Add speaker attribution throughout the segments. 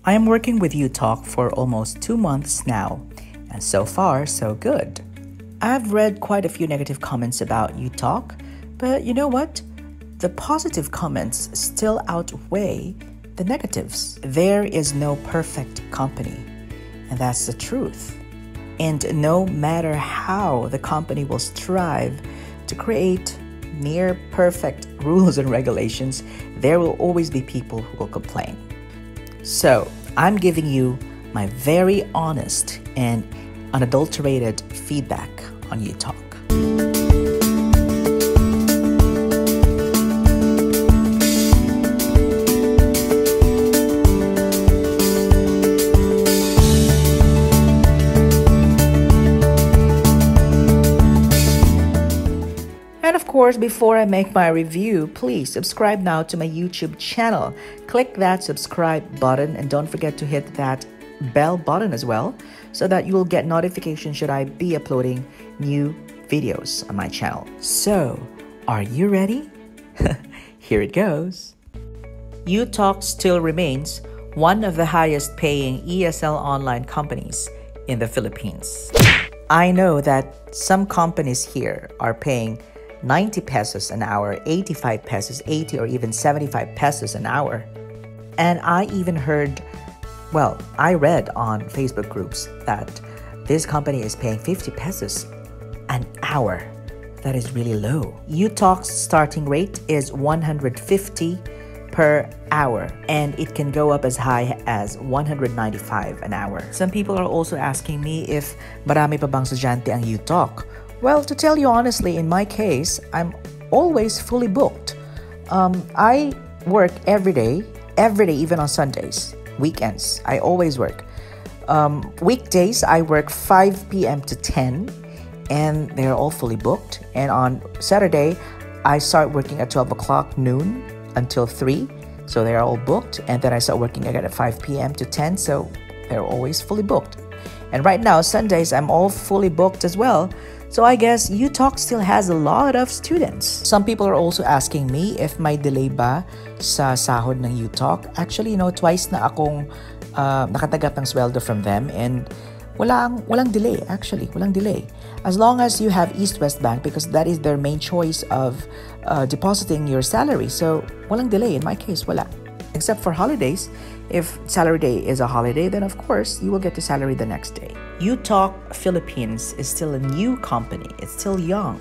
Speaker 1: I am working with Utalk for almost 2 months now, and so far, so good. I've read quite a few negative comments about Utalk, but you know what? The positive comments still outweigh the negatives. There is no perfect company, and that's the truth. And no matter how the company will strive to create near perfect rules and regulations, there will always be people who will complain. So, I'm giving you my very honest and unadulterated feedback on Utalk. And of course, before I make my review, please subscribe now to my YouTube channel. Click that subscribe button and don't forget to hit that bell button as well so that you will get notifications should I be uploading new videos on my channel. So, are you ready? Here it goes. Utalk still remains one of the highest paying ESL online companies in the Philippines. I know that some companies here are paying 90 pesos an hour, 85 pesos, 80 or even 75 pesos an hour. And I even I read on Facebook groups that this company is paying 50 pesos an hour. That is really low. Utalk's starting rate is 150 per hour, and it can go up as high as 195 an hour. Some people are also asking me if marami pa bang estudyante ang Utalk. Well, to tell you honestly, in my case, I'm always fully booked. I work every day, even on Sundays, weekends. I always work. Weekdays, I work 5 p.m. to 10, and they're all fully booked. And on Saturday, I start working at 12 o'clock noon until 3, so they're all booked. And then I start working again at 5 p.m. to 10, so they're always fully booked. And right now, Sundays, I'm all fully booked as well. So I guess Utalk still has a lot of students. Some people are also asking me if may delay ba sa sahod ng Utalk. Actually, twice na akong nakatanggap ng sweldo from them, and walang delay actually. Walang delay. As long as you have East-West Bank, because that is their main choice of depositing your salary. So walang delay. In my case, wala. Except for holidays. If salary day is a holiday, then of course you will get your salary the next day. Utalk Philippines is still a new company. It's still young.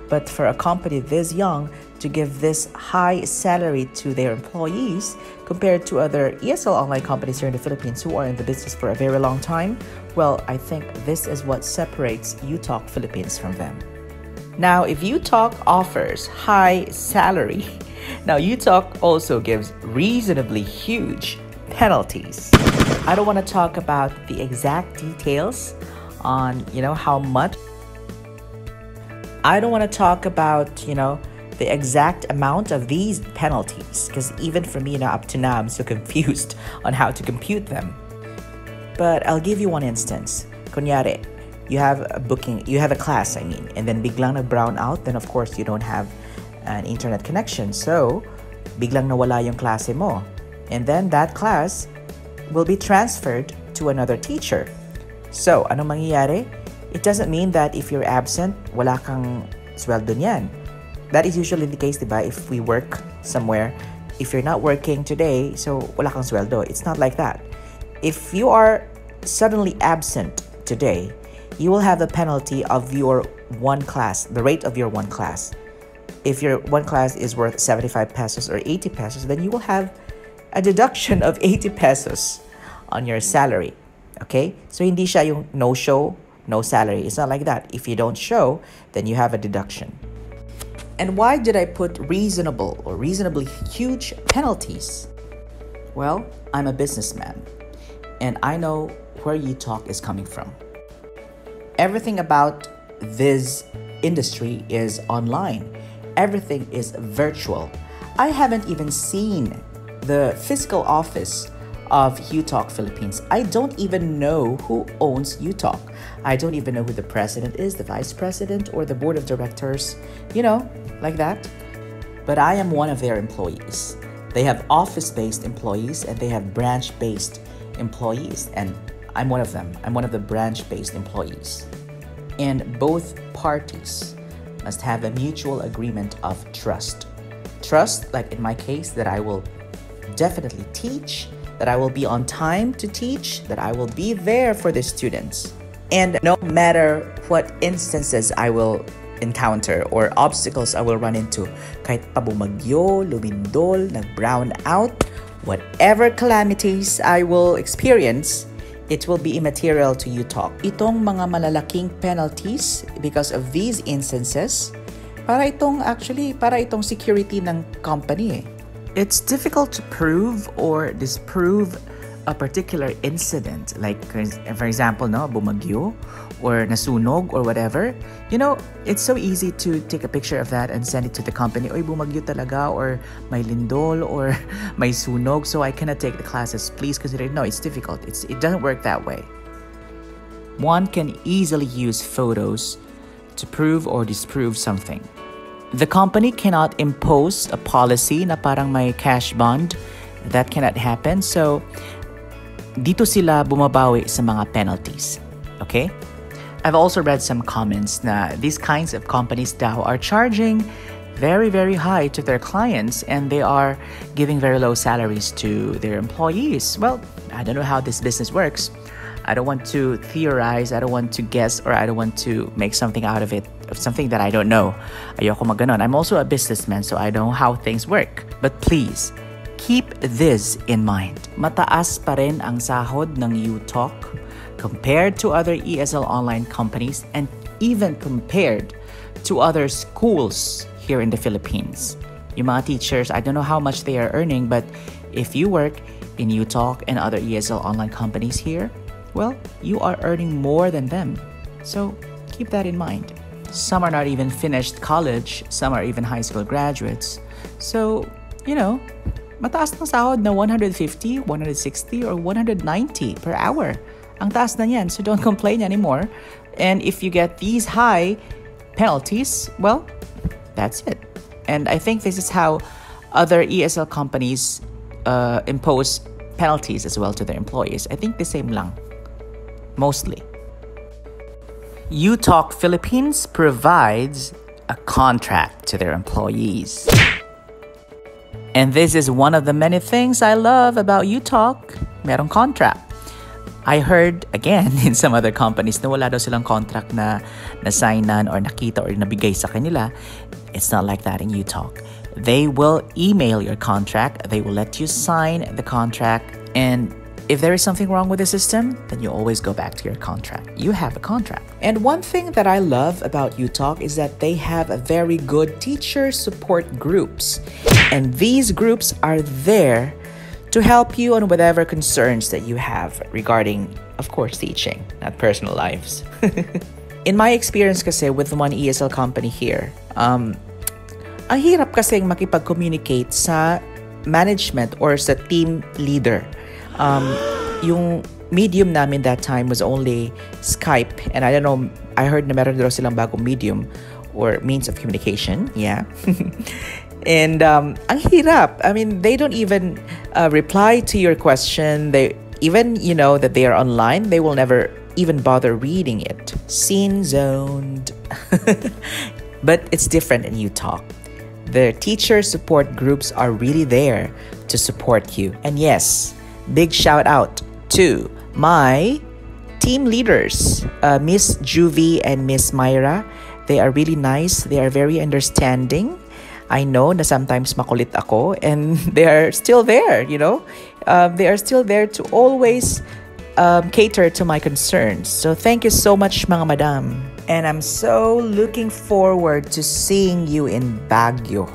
Speaker 1: But for a company this young to give this high salary to their employees compared to other ESL online companies here in the Philippines who are in the business for a very long time, well, I think this is what separates Utalk Philippines from them. Now, if Utalk offers high salary, now Utalk also gives reasonably huge penalties. I don't want to talk about the exact details on, how much. I don't want to talk about, the exact amount of these penalties, because even for me, up to now, I'm so confused on how to compute them. But I'll give you one instance. Kunyari, you have a class, and then biglang nag-brown out, then of course you don't have an internet connection. So, biglang nawala yung klase mo. And then that class will be transferred to another teacher. So, anong mangyayari? It doesn't mean that if you're absent, wala kang sweldo niyan. That is usually the case, diba? If we work somewhere, if you're not working today, so wala kang sweldo. It's not like that. If you are suddenly absent today, you will have the penalty of your one class, the rate of your one class. If your one class is worth 75 pesos or 80 pesos, then you will have a deduction of 80 pesos on your salary. Okay? So, hindi siya yung no show, no salary. It's not like that. If you don't show, then you have a deduction. And why did I put reasonable or reasonably huge penalties? Well, I'm a businessman, and I know where Utalk is coming from. Everything about this industry is online. Everything is virtual. I haven't even seen the physical office of Utalk Philippines. I don't even know who owns Utalk. I don't even know who the president is, the vice president, or the board of directors, like that. But I am one of their employees. They have office-based employees and they have branch-based employees, and I'm one of them. I'm one of the branch-based employees. And both parties must have a mutual agreement of trust. Trust, like in my case, that I will definitely teach, that I will be on time to teach, that I will be there for the students. And no matter what instances I will encounter or obstacles I will run into, kahit pabumagyo, lumindol, nag-brown out, whatever calamities I will experience, it will be immaterial to Utalk. Itong mga malalaking penalties because of these instances, para itong security ng company. It's difficult to prove or disprove a particular incident, like for example, bumagyo or nasunog or whatever. It's so easy to take a picture of that and send it to the company. Oy, bumagyo talaga, or may lindol, or may sunog, so I cannot take the classes. Please consider it. No, it's difficult. It doesn't work that way. One can easily use photos to prove or disprove something. The company cannot impose a policy na parang may cash bond. That cannot happen. So, dito sila bumabawi sa mga penalties. Okay? I've also read some comments na these kinds of companies daw are charging very, very high to their clients, and they are giving very low salaries to their employees. Well, I don't know how this business works. I don't want to theorize, I don't want to guess, or I don't want to make something out of it, of something that I don't know. Ayoko maganon. I'm also a businessman, so I know how things work. But please, keep this in mind. Mataas pa rin ang sahod ng Utalk compared to other ESL online companies, and even compared to other schools here in the Philippines. Yung mga teachers, I don't know how much they are earning, but if you work in Utalk and other ESL online companies here, well, you are earning more than them. So keep that in mind. Some are not even finished college, some are even high school graduates. So, mataas ng sahod na 150, 160, or 190 per hour. Ang taas na yan, so don't complain anymore. And if you get these high penalties, well, that's it. And I think this is how other ESL companies impose penalties as well to their employees. I think the same lang. Mostly. Utalk Philippines provides a contract to their employees. And this is one of the many things I love about Utalk. Merong contract. I heard, again, in some other companies na wala daw silang contract na signan or nakita or nabigay sa kanila. It's not like that in Utalk. They will email your contract. They will let you sign the contract. And if there is something wrong with the system, then you always go back to your contract. You have a contract. And one thing that I love about Utalk is that they have a very good teacher support groups. And these groups are there to help you on whatever concerns that you have regarding, of course, teaching, not personal lives. In my experience kasi with one ESL company here, ang hirap kasing makipag-communicate sa management or sa team leader. Yung medium namin that time was only Skype, and I don't know, I heard na meron daw silang bagong medium or means of communication, yeah. And ang hirap. I mean, they don't even reply to your question. They even, that they are online, they will never even bother reading it. Scene zoned. But it's different in Utalk. The teacher support groups are really there to support you. And yes, big shout out to my team leaders, Miss Juvie and Miss Myra. They are really nice. They are very understanding. I know na sometimes makulit ako, and they are still there, They are still there to always cater to my concerns. So thank you so much, mga madam. And I'm so looking forward to seeing you in Baguio.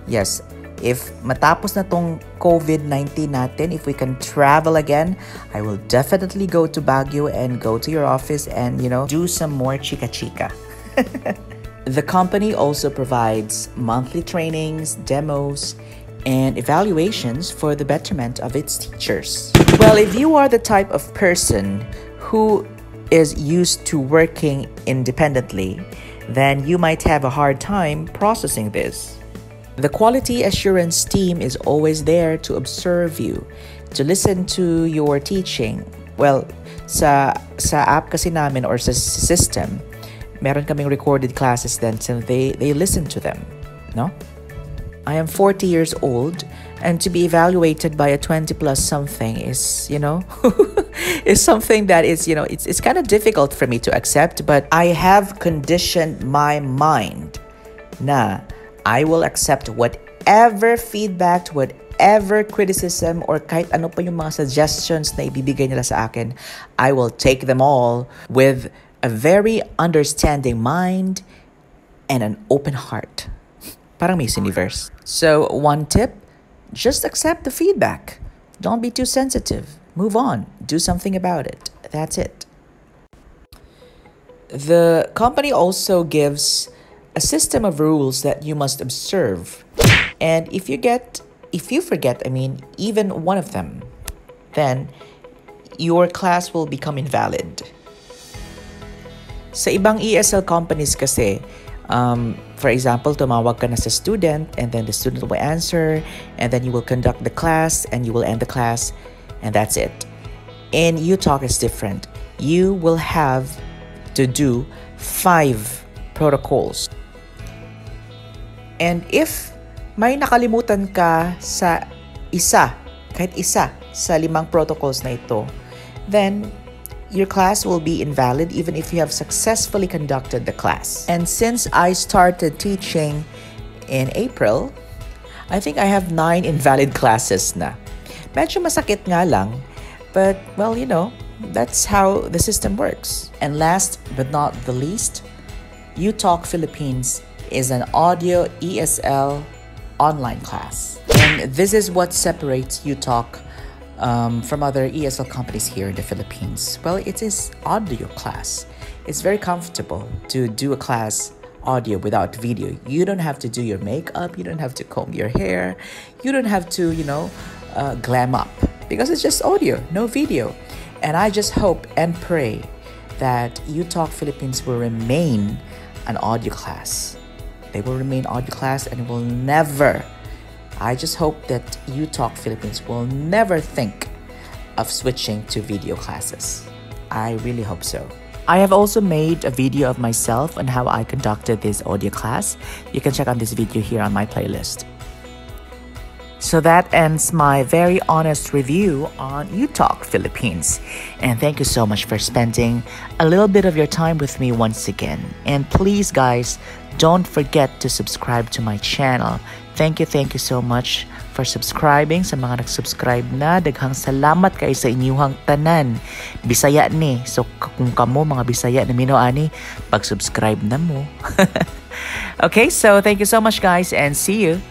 Speaker 1: Yes, if matapos na tong COVID-19 natin, if we can travel again, I will definitely go to Baguio and go to your office and, do some more chika-chika. The company also provides monthly trainings, demos, and evaluations for the betterment of its teachers. Well, if you are the type of person who is used to working independently, then you might have a hard time processing this. The quality assurance team is always there to observe you to listen to your teaching. Well, sa app kasi namin or sa system, meron kaming recorded classes then, so they listen to them, no? I am 40 years old, and to be evaluated by a 20 plus something is, is something that is, it's kind of difficult for me to accept, but I have conditioned my mind na I will accept whatever feedback, whatever criticism, or kahit ano pa yung mga suggestions na ibibigay nila sa akin. I will take them all with a very understanding mind and an open heart. Parang Miss Universe. So, one tip, just accept the feedback. Don't be too sensitive. Move on. Do something about it. That's it. The company also gives a system of rules that you must observe. And if you forget, even one of them, then your class will become invalid. Sa ibang ESL companies kasi, for example, tumawag ka na sa student, and then the student will answer, and then you will conduct the class, and you will end the class, and that's it. In Utalk, it's different. You will have to do 5 protocols. And if may nakalimutan ka sa kahit isa sa 5 protocols na ito, then your class will be invalid even if you have successfully conducted the class. And since I started teaching in April, I think I have 9 invalid classes na. Medyo masakit nga lang, but well, that's how the system works. And last but not the least, Utalk Philippines is an audio ESL online class. And this is what separates Utalk from other ESL companies here in the Philippines. Well, it is audio class. It's very comfortable to do a class audio without video. You don't have to do your makeup. You don't have to comb your hair. You don't have to, glam up, because it's just audio, no video. And I just hope and pray that Utalk Philippines will remain an audio class. They will remain audio class and will never, I just hope that Utalk Philippines will never think of switching to video classes. I really hope so. I have also made a video of myself on how I conducted this audio class. You can check out this video here on my playlist. So that ends my very honest review on Utalk Philippines. And thank you so much for spending a little bit of your time with me once again. And please, guys, don't forget to subscribe to my channel. Thank you so much for subscribing. Sa mga nag-subscribe na, daghang salamat kay sa inyuhang tanan. Bisaya ni. So kung kamo mga Bisaya na minoani, pag-subscribe na mo. Okay, so thank you so much, guys, and see you